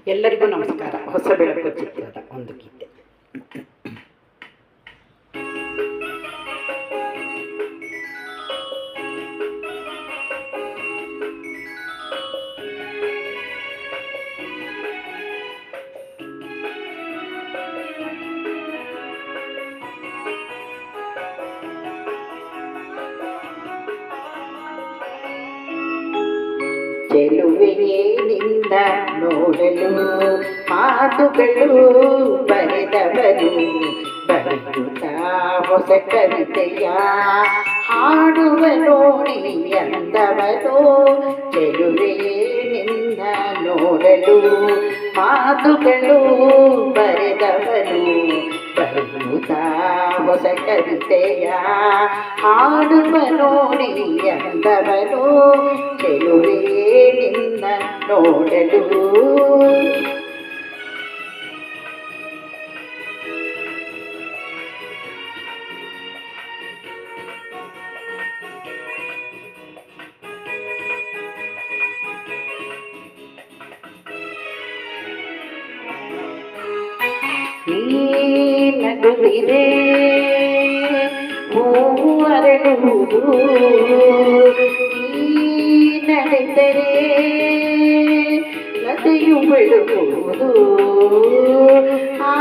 ಎಲ್ಲರಿಗೂ ನಮಸ್ಕಾರ. ಹೊಸ ಬೆಳಕು ಚಿತ್ರದ ಒಂದು ಗೀತೆ. ಚೆಲುವೆಯೇನಿಂದ ನೋಡಲು ಮಾತುಗಳು ಬರೆದವರು ಬರೆಯುತ್ತಾ ಹೊಸ ಕವಿತೆಯ ಹಾಡುವ ನೋಡಿ ಅಂದವರು. ಚೆಲುವೆಯೇನಿಂದ ನೋಡಲು ಮಾತುಗಳು ಬರೆದವರು ಬರೆಯುತ್ತಾ ಹೊಸ ಕವಿತೆಯ ಹಾಡುವ ನೋಡಿ ಅಂದವರು. ಚೆಲುವೆಯೇನಿಂದ ನೋಡಲು ನಗುತ್ತಿದೆ ಹೂವು ಅರಳುವುದು, ನಡೆದರೆ ಲತೆಯು ಬೆಳಗುವುದು. ಆ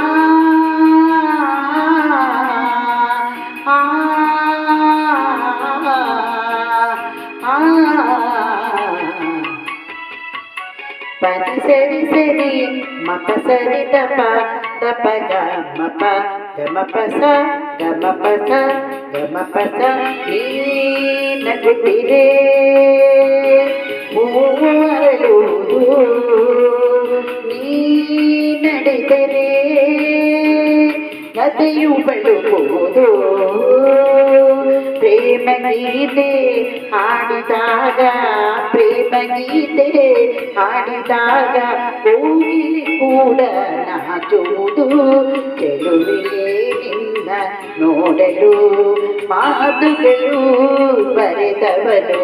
ಪರಿ ಸರಿ ಸರಿ ಮಪ ಸರಿ ದಪ ದಪ ಗ ಮಪ ಗಮ ಪಸ ಗಮ ಪಸ ಗಮ ಪಸ. ಈ ನಗುತ್ತಿರೆ ಹೂವು ಅರಳುವುದು, ನೀ ನಡೆದರೆ ಲತೆಯು ಬೆಳಗುವುದು. ಪ್ರೇಮ ಗೀತೆ ಹಾಡಿದಾಗ ಪ್ರೇಮ ಗೀತೆ ಹಾಡಿದಾಗ ಕೋಗಿಲೆ ಕೂಡ ನಾಚುವುದು. ಚೆಲುವೆಯೇನಿಂದ ನೋಡಲು ಮಾತುಗಳು ಬರೆದವರು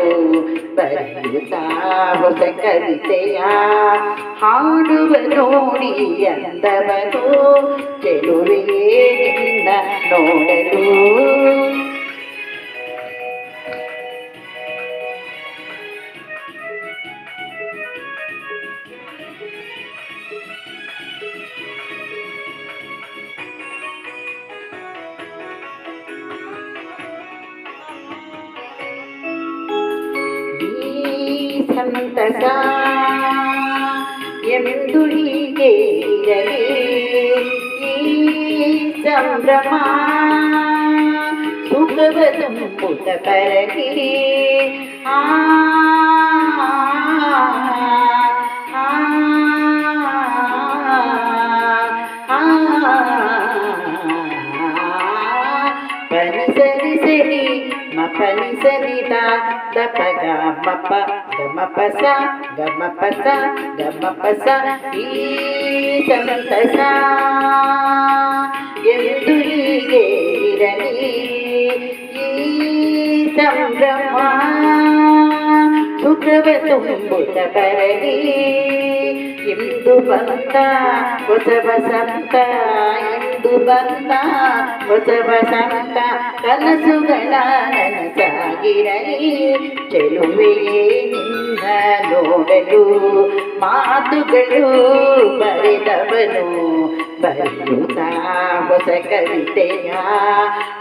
ಬರೆಯುತ್ತಾ ಹೊಸ ಕವಿತೆಯ ಹಾಡುವ ನೋಡಿ ಅಂದವರು. ಚೆಲುವೆಯೇನಿಂದ ನೋಡಲು ಸಂತಸ ಎಂದು ಹೀಗೆ ಇರಲಿ, ಈ ಸಂಭ್ರಮ ಸುಖವ ತುಂಬುತ್ತ ಬರಲಿ. ಆ ಪನಿ ಸರಿ ಸರಿ ಮಪನಿ ಸರಿ ದಪ ಗ ಮಪ ಗಮ ಪಸ ಗಮ ಪಸ ಗಮ ಪಸ. ಈ ಸಂತಸ ಎಂದು ಹೀಗೆ ಇರಲಿ, ಈ ಸಂಭ್ರಮ ಸುಖವ ತುಂಬುತ್ತ ಬರಲಿ. ಇಂದು ಬಂದ ಹೊಸ ವಸಂತ, ಇಂದು ಬಂದ ಹೊಸ ವಸಂತ, ಕನಸುಗಳ ನನಸಾಗಿರಲಿ. ಚೆಲುವೆಯೇನಿಂದ ನೋಡಲು ಮಾತುಗಳು ಬರೆದವನು ಬರೆಯುತ್ತಾ ಹೊಸ ಕವಿತೆಯ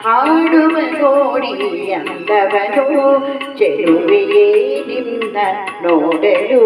ಹಾಡುವ ನೋಡಿ ಅಂದವನು. ಚೆಲುವೆಯೇನಿಂದ ನೋಡಲು